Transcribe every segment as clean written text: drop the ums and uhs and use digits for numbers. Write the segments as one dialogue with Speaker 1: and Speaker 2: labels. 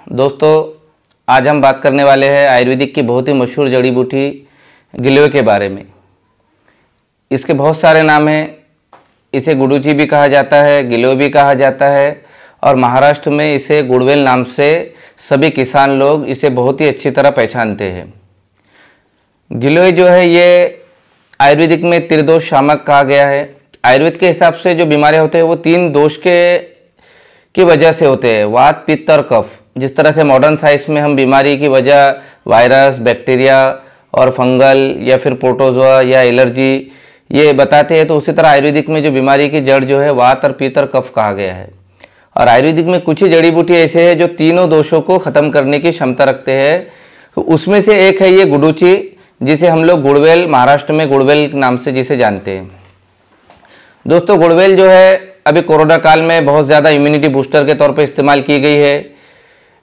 Speaker 1: दोस्तों, आज हम बात करने वाले हैं आयुर्वेदिक की बहुत ही मशहूर जड़ी बूटी गिलोय के बारे में। इसके बहुत सारे नाम हैं। इसे गुडुची भी कहा जाता है, गिलोय भी कहा जाता है और महाराष्ट्र में इसे गुड़वेल नाम से सभी किसान लोग इसे बहुत ही अच्छी तरह पहचानते हैं। गिलोय जो है ये आयुर्वेदिक में त्रिदोष शामक कहा गया है। आयुर्वेद के हिसाब से जो बीमारियां होते हैं वो 3 दोष की वजह से होते हैं, वात, पित्त और कफ। जिस तरह से मॉडर्न साइंस में हम बीमारी की वजह वायरस, बैक्टीरिया और फंगल या फिर प्रोटोजोआ या एलर्जी ये बताते हैं, तो उसी तरह आयुर्वेदिक में जो बीमारी की जड़ जो है वात और पित्त और कफ कहा गया है। और आयुर्वेदिक में कुछ ही जड़ी बूटी ऐसे हैं जो तीनों दोषों को ख़त्म करने की क्षमता रखते हैं। तो उसमें से एक है ये गुडुची, जिसे हम लोग गुड़वेल, महाराष्ट्र में गुड़वेल नाम से जिसे जानते हैं। दोस्तों, गुड़वेल जो है अभी कोरोना काल में बहुत ज़्यादा इम्यूनिटी बूस्टर के तौर पर इस्तेमाल की गई है।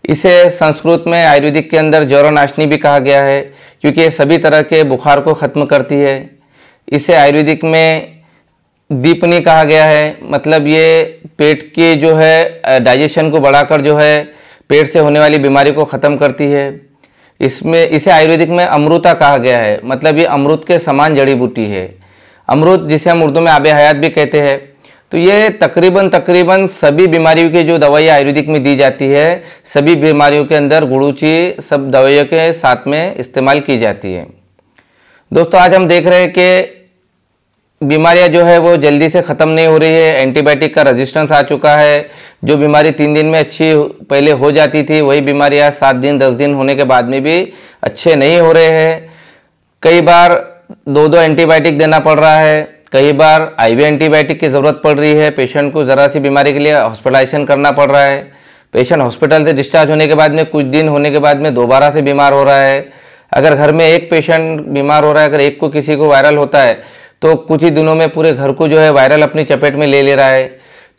Speaker 1: इसे संस्कृत में आयुर्वेदिक के अंदर ज्वरनाशिनी भी कहा गया है, क्योंकि ये सभी तरह के बुखार को ख़त्म करती है। इसे आयुर्वेदिक में दीपनी कहा गया है, मतलब ये पेट की जो है डाइजेशन को बढ़ाकर जो है पेट से होने वाली बीमारी को ख़त्म करती है। इसे आयुर्वेदिक में अमृता कहा गया है, मतलब ये अमृत के समान जड़ी बूटी है। अमृत जिसे हम उर्दू में आबे हयात भी कहते हैं। तो ये तकरीबन सभी बीमारियों की जो दवाइयाँ आयुर्वेदिक में दी जाती है, सभी बीमारियों के अंदर गुडुची सब दवाइयों के साथ में इस्तेमाल की जाती है। दोस्तों, आज हम देख रहे हैं कि बीमारियां जो है वो जल्दी से ख़त्म नहीं हो रही है। एंटीबायोटिक का रेजिस्टेंस आ चुका है। जो बीमारी 3 दिन में अच्छी पहले हो जाती थी, वही बीमारियां 7 दिन 10 दिन होने के बाद में भी अच्छे नहीं हो रहे हैं। कई बार 2-2 एंटीबायोटिक देना पड़ रहा है, कई बार आईवी एंटीबायोटिक की ज़रूरत पड़ रही है। पेशेंट को ज़रा सी बीमारी के लिए हॉस्पिटलाइजेशन करना पड़ रहा है। पेशेंट हॉस्पिटल से डिस्चार्ज होने के बाद में कुछ दिन होने के बाद में दोबारा से बीमार हो रहा है। अगर घर में एक पेशेंट बीमार हो रहा है, अगर एक को किसी को वायरल होता है तो कुछ ही दिनों में पूरे घर को जो है वायरल अपनी चपेट में ले रहा है।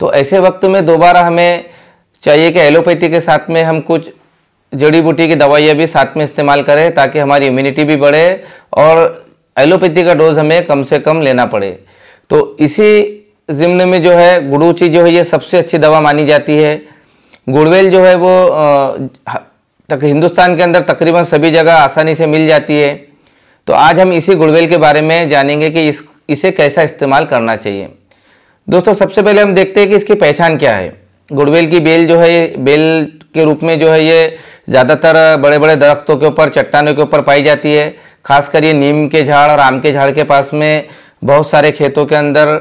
Speaker 1: तो ऐसे वक्त में दोबारा हमें चाहिए कि एलोपैथी के साथ में हम कुछ जड़ी बूटी की दवाइयाँ भी साथ में इस्तेमाल करें, ताकि हमारी इम्यूनिटी भी बढ़े और एलोपैथी का डोज हमें कम से कम लेना पड़े। तो इसी ज़िम्न में जो है गुडुची जो है ये सबसे अच्छी दवा मानी जाती है। गुड़वेल जो है वो हिंदुस्तान के अंदर तकरीबन सभी जगह आसानी से मिल जाती है। तो आज हम इसी गुड़वेल के बारे में जानेंगे कि इसे कैसा इस्तेमाल करना चाहिए। दोस्तों, सबसे पहले हम देखते हैं कि इसकी पहचान क्या है। गुड़वेल की बेल जो है बेल के रूप में जो है ये ज़्यादातर बड़े बड़े दरख्तों के ऊपर, चट्टानों के ऊपर पाई जाती है। खासकर ये नीम के झाड़ और आम के झाड़ के पास में बहुत सारे खेतों के अंदर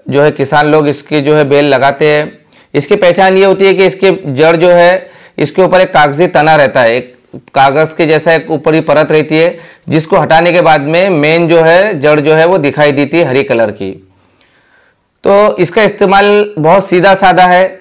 Speaker 1: जो है किसान लोग इसकी जो है बेल लगाते हैं। इसकी पहचान ये होती है कि इसके जड़ जो है, इसके ऊपर एक कागजी तना रहता है, एक कागज़ के जैसा एक ऊपरी परत रहती है, जिसको हटाने के बाद में मेन जो है जड़ जो है वो दिखाई देती है हरी कलर की। तो इसका इस्तेमाल बहुत सीधा साधा है।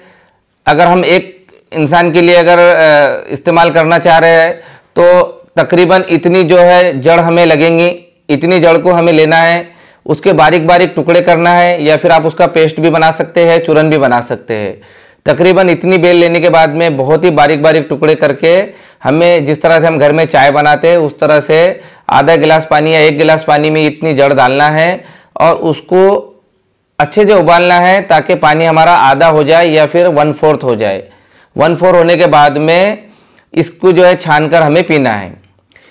Speaker 1: अगर हम एक इंसान के लिए अगर इस्तेमाल करना चाह रहे हैं तो तकरीबन इतनी जो है जड़ हमें लगेंगी, इतनी जड़ को हमें लेना है, उसके बारीक बारीक टुकड़े करना है, या फिर आप उसका पेस्ट भी बना सकते हैं, चूरन भी बना सकते हैं। तकरीबन इतनी बेल लेने के बाद में बहुत ही बारीक बारीक टुकड़े करके हमें जिस तरह से हम घर में चाय बनाते हैं उस तरह से आधा गिलास पानी या 1 गिलास पानी में इतनी जड़ डालना है और उसको अच्छे से उबालना है, ताकि पानी हमारा आधा हो जाए या फिर 1/4 हो जाए। 1/4 होने के बाद में इसको जो है छान कर हमें पीना है।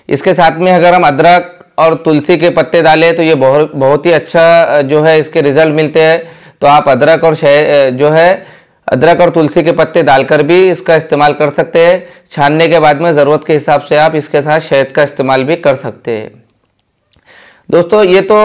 Speaker 1: इसके साथ में अगर हम अदरक और तुलसी के पत्ते डालें तो ये बहुत ही अच्छा जो है इसके रिजल्ट मिलते हैं। तो आप अदरक और तुलसी के पत्ते डालकर भी इसका इस्तेमाल कर सकते हैं। छानने के बाद में ज़रूरत के हिसाब से आप इसके साथ शहद का इस्तेमाल भी कर सकते हैं। दोस्तों, ये तो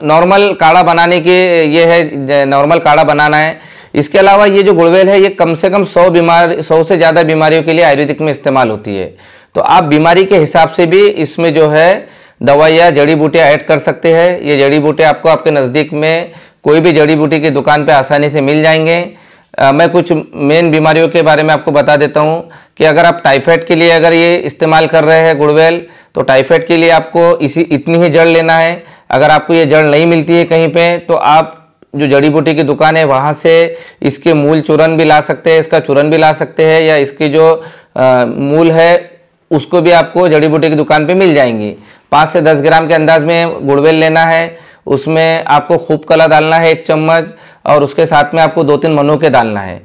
Speaker 1: नॉर्मल काढ़ा बनाने की ये है, नॉर्मल काढ़ा बनाना है। इसके अलावा ये जो गुड़वेल है ये कम से कम 100 से ज़्यादा बीमारियों के लिए आयुर्वेदिक में इस्तेमाल होती है। तो आप बीमारी के हिसाब से भी इसमें जो है दवाइयाँ, जड़ी बूटियाँ ऐड कर सकते हैं। ये जड़ी बूटियाँ आपको आपके नज़दीक में कोई भी जड़ी बूटी की दुकान पे आसानी से मिल जाएंगे। मैं कुछ मेन बीमारियों के बारे में आपको बता देता हूँ कि अगर आप टाइफाइड के लिए अगर ये इस्तेमाल कर रहे हैं गुड़वेल, तो टाइफाइड के लिए आपको इतनी ही जड़ लेना है। अगर आपको ये जड़ नहीं मिलती है कहीं पे, तो आप जो जड़ी बूटी की दुकान है वहाँ से इसके मूल चूरन भी ला सकते हैं, इसका चूरन भी ला सकते हैं, या इसकी जो मूल है उसको भी आपको जड़ी बूटी की दुकान पे मिल जाएंगी। 5 से 10 ग्राम के अंदाज में गुड़वेल लेना है। उसमें आपको खूब कला डालना है 1 चम्मच, और उसके साथ में आपको 2-3 मनोके डालना है।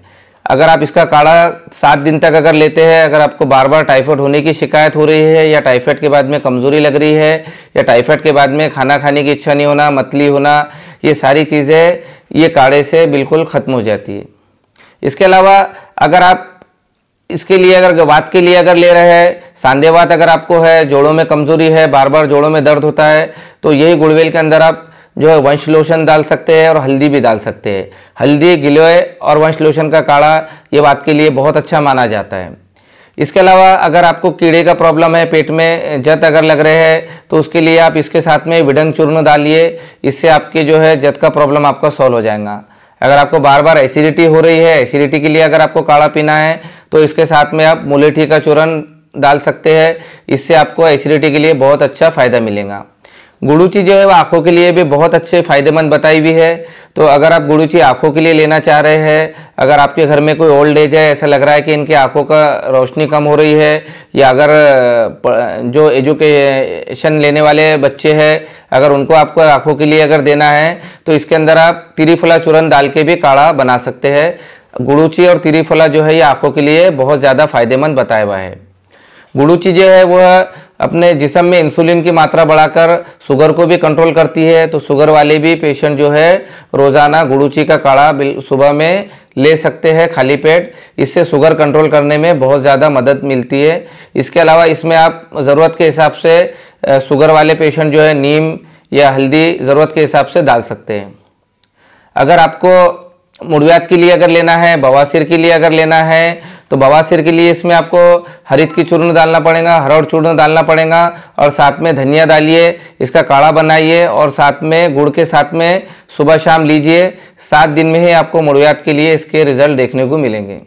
Speaker 1: अगर आप इसका काढ़ा 7 दिन तक अगर लेते हैं, अगर आपको बार बार टाइफाइड होने की शिकायत हो रही है, या टाइफाइड के बाद में कमज़ोरी लग रही है, या टाइफाइड के बाद में खाना खाने की इच्छा नहीं होना, मतली होना, ये सारी चीज़ें ये काढ़े से बिल्कुल ख़त्म हो जाती है। इसके अलावा अगर आप इसके लिए अगर वात के लिए अगर ले रहे हैं, सांधेवात अगर आपको है, जोड़ों में कमज़ोरी है, बार बार जोड़ों में दर्द होता है, तो यही गुड़वेल के अंदर आप जो है वंश लोशन डाल सकते हैं और हल्दी भी डाल सकते हैं। हल्दी, गिलोय और वंश लोशन का काढ़ा ये वात के लिए बहुत अच्छा माना जाता है। इसके अलावा अगर आपको कीड़े का प्रॉब्लम है, पेट में जत अगर लग रहे हैं, तो उसके लिए आप इसके साथ में विडंग चूर्ण डालिए। इससे आपके जो है जत का प्रॉब्लम आपका सॉल्व हो जाएगा। अगर आपको बार बार एसिडिटी हो रही है, एसिडिटी के लिए अगर आपको काढ़ा पीना है, तो इसके साथ में आप मुलेठी का चूर्ण डाल सकते हैं। इससे आपको एसिडिटी के लिए बहुत अच्छा फ़ायदा मिलेगा। गुड़ूची जो है वो आँखों के लिए भी बहुत अच्छे फ़ायदेमंद बताई हुई है। तो अगर आप गुड़ूची आँखों के लिए लेना चाह रहे हैं, अगर आपके घर में कोई ओल्ड एज है, ऐसा लग रहा है कि इनकी आँखों का रोशनी कम हो रही है, या अगर जो एजुकेशन लेने वाले बच्चे हैं, अगर उनको आपको आँखों के लिए अगर देना है, तो इसके अंदर आप त्रिफला चूर्ण डाल के भी काढ़ा बना सकते हैं। गुड़ूची और त्रिफला जो है ये आँखों के लिए बहुत ज़्यादा फायदेमंद बताया हुआ है। गुड़ूची जो है वह अपने जिस्म में इंसुलिन की मात्रा बढ़ाकर शुगर को भी कंट्रोल करती है। तो शुगर वाले भी पेशेंट जो है रोज़ाना गुड़ूची का काढ़ा सुबह में ले सकते हैं खाली पेट। इससे शुगर कंट्रोल करने में बहुत ज़्यादा मदद मिलती है। इसके अलावा इसमें आप ज़रूरत के हिसाब से शुगर वाले पेशेंट जो है नीम या हल्दी ज़रूरत के हिसाब से डाल सकते हैं। अगर आपको मुड़व्याध के लिए अगर लेना है, बवासीर के लिए अगर लेना है, तो बवासीर के लिए इसमें आपको हरित की चूर्ण डालना पड़ेगा, हरड़ चूर्ण डालना पड़ेगा, और साथ में धनिया डालिए, इसका काढ़ा बनाइए और साथ में गुड़ के साथ में सुबह शाम लीजिए। 7 दिन में ही आपको मुड़व्याध के लिए इसके रिजल्ट देखने को मिलेंगे।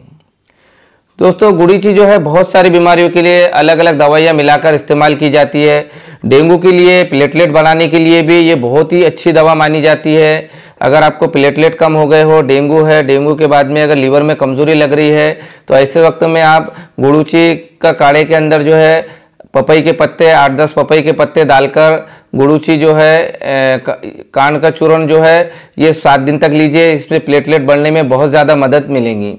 Speaker 1: दोस्तों, गुड़ूची जो है बहुत सारी बीमारियों के लिए अलग अलग दवाइयाँ मिलाकर इस्तेमाल की जाती है। डेंगू के लिए, प्लेटलेट बढ़ाने के लिए भी ये बहुत ही अच्छी दवा मानी जाती है। अगर आपको प्लेटलेट कम हो गए हो, डेंगू है, डेंगू के बाद में अगर लीवर में कमज़ोरी लग रही है, तो ऐसे वक्त में आप गुड़ूची का काढ़े के अंदर जो है पपई के पत्ते, 8-10 पपई के पत्ते डालकर गुड़ूची जो है कांड का चूर्ण जो है ये 7 दिन तक लीजिए। इसमें प्लेटलेट बढ़ने में बहुत ज़्यादा मदद मिलेगी।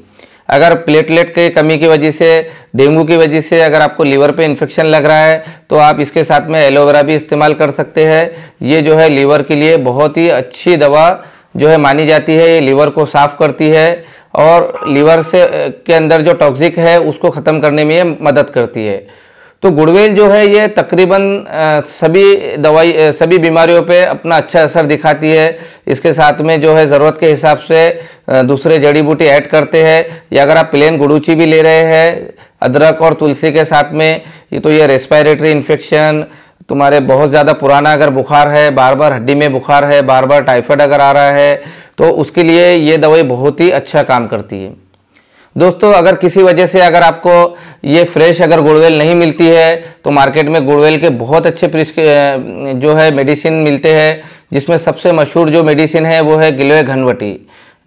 Speaker 1: अगर प्लेटलेट के कमी की वजह से, डेंगू की वजह से अगर आपको लीवर पे इन्फेक्शन लग रहा है, तो आप इसके साथ में एलोवेरा भी इस्तेमाल कर सकते हैं। ये जो है लीवर के लिए बहुत ही अच्छी दवा जो है मानी जाती है। ये लीवर को साफ़ करती है और लीवर से के अंदर जो टॉक्सिक है उसको ख़त्म करने में ये मदद करती है। तो गुड़वेल जो है ये तकरीबन सभी बीमारियों पे अपना अच्छा असर दिखाती है। इसके साथ में जो है ज़रूरत के हिसाब से दूसरे जड़ी बूटी ऐड करते हैं, या अगर आप प्लेन गुड़ूची भी ले रहे हैं अदरक और तुलसी के साथ में, तो ये रेस्पिरेटरी इन्फेक्शन, तुम्हारे बहुत ज़्यादा पुराना अगर बुखार है, बार बार हड्डी में बुखार है, बार बार टाइफाइड अगर आ रहा है, तो उसके लिए ये दवाई बहुत ही अच्छा काम करती है। दोस्तों, अगर किसी वजह से अगर आपको ये फ्रेश अगर गुड़वेल नहीं मिलती है, तो मार्केट में गुड़वेल के बहुत अच्छे जो है मेडिसिन मिलते हैं, जिसमें सबसे मशहूर जो मेडिसिन है वो है गिलोय घनवटी।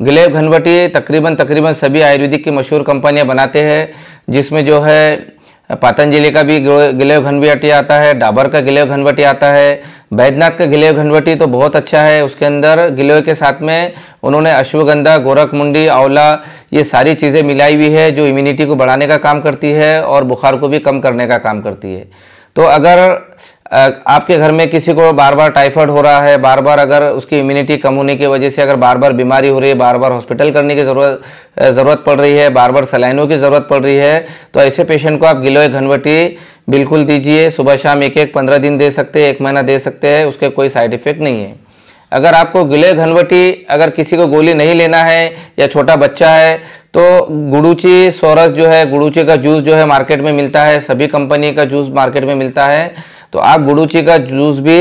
Speaker 1: गिलोय घनवटी तकरीबन सभी आयुर्वेदिक की मशहूर कंपनियां बनाते हैं, जिसमें जो है पतंजलि का भी गिलोय घनवटी आता है, डाबर का गिलोय घनवटी आता है, बैद्यनाथ का गिलोय घनवटी तो बहुत अच्छा है। उसके अंदर गिलोय के साथ में उन्होंने अश्वगंधा, गोरखमुंडी, आंवला, ये सारी चीज़ें मिलाई हुई है, जो इम्यूनिटी को बढ़ाने का काम करती है और बुखार को भी कम करने का काम करती है। तो अगर आपके घर में किसी को बार बार टाइफाइड हो रहा है, बार बार अगर उसकी इम्यूनिटी कम होने की वजह से अगर बार बार बीमारी हो रही है, बार बार हॉस्पिटल करने की ज़रूरत पड़ रही है, बार बार सलाइनों की ज़रूरत पड़ रही है, तो ऐसे पेशेंट को आप गिलोय घनवटी बिल्कुल दीजिए। सुबह शाम 15 दिन दे सकते हैं, 1 महीना दे सकते हैं, उसके कोई साइड इफ़ेक्ट नहीं है। अगर आपको गिलोय घनवटी अगर किसी को गोली नहीं लेना है या छोटा बच्चा है, तो गुड़ूची सोरस जो है, गुड़ूची का जूस जो है मार्केट में मिलता है, सभी कंपनी का जूस मार्केट में मिलता है। तो आप गुड़ूची का जूस भी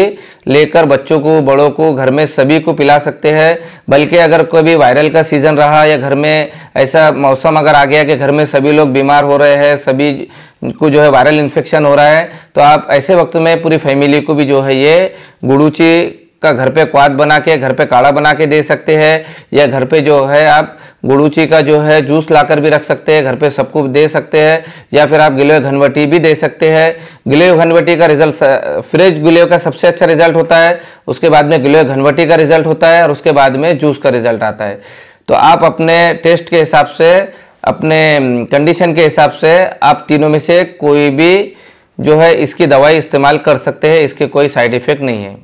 Speaker 1: लेकर बच्चों को, बड़ों को, घर में सभी को पिला सकते हैं। बल्कि अगर कोई वायरल का सीज़न रहा या घर में ऐसा मौसम अगर आ गया कि घर में सभी लोग बीमार हो रहे हैं, सभी को जो है वायरल इन्फेक्शन हो रहा है, तो आप ऐसे वक्त में पूरी फैमिली को भी जो है ये गुड़ूची का घर पे क्वाथ बना के, घर पे काढ़ा बना के दे सकते हैं, या घर पे जो है आप गुड़ूची का जो है जूस लाकर भी रख सकते हैं, घर पे सबको दे सकते हैं, या फिर आप गिलोय घनवटी भी दे सकते हैं। गिलोय घनवटी का रिजल्ट, फ्रेश गिलोय का सबसे अच्छा रिजल्ट होता है, उसके बाद में गिलोय घनवटी का रिजल्ट होता है, और उसके बाद में जूस का रिजल्ट आता है। तो आप अपने टेस्ट के हिसाब से अपने कंडीशन के हिसाब से आप तीनों में से कोई भी जो है इसकी दवाई इस्तेमाल कर सकते हैं, इसके कोई साइड इफ़ेक्ट नहीं है।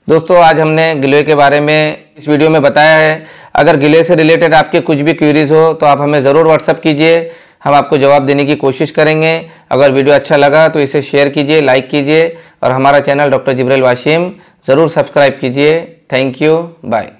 Speaker 1: दोस्तों, आज हमने गिलोय के बारे में इस वीडियो में बताया है। अगर गिलोय से रिलेटेड आपके कुछ भी क्वेरीज हो तो आप हमें ज़रूर व्हाट्सअप कीजिए, हम आपको जवाब देने की कोशिश करेंगे। अगर वीडियो अच्छा लगा तो इसे शेयर कीजिए, लाइक कीजिए और हमारा चैनल डॉक्टर जिब्राइल वाशिम ज़रूर सब्सक्राइब कीजिए। Thank you, bye.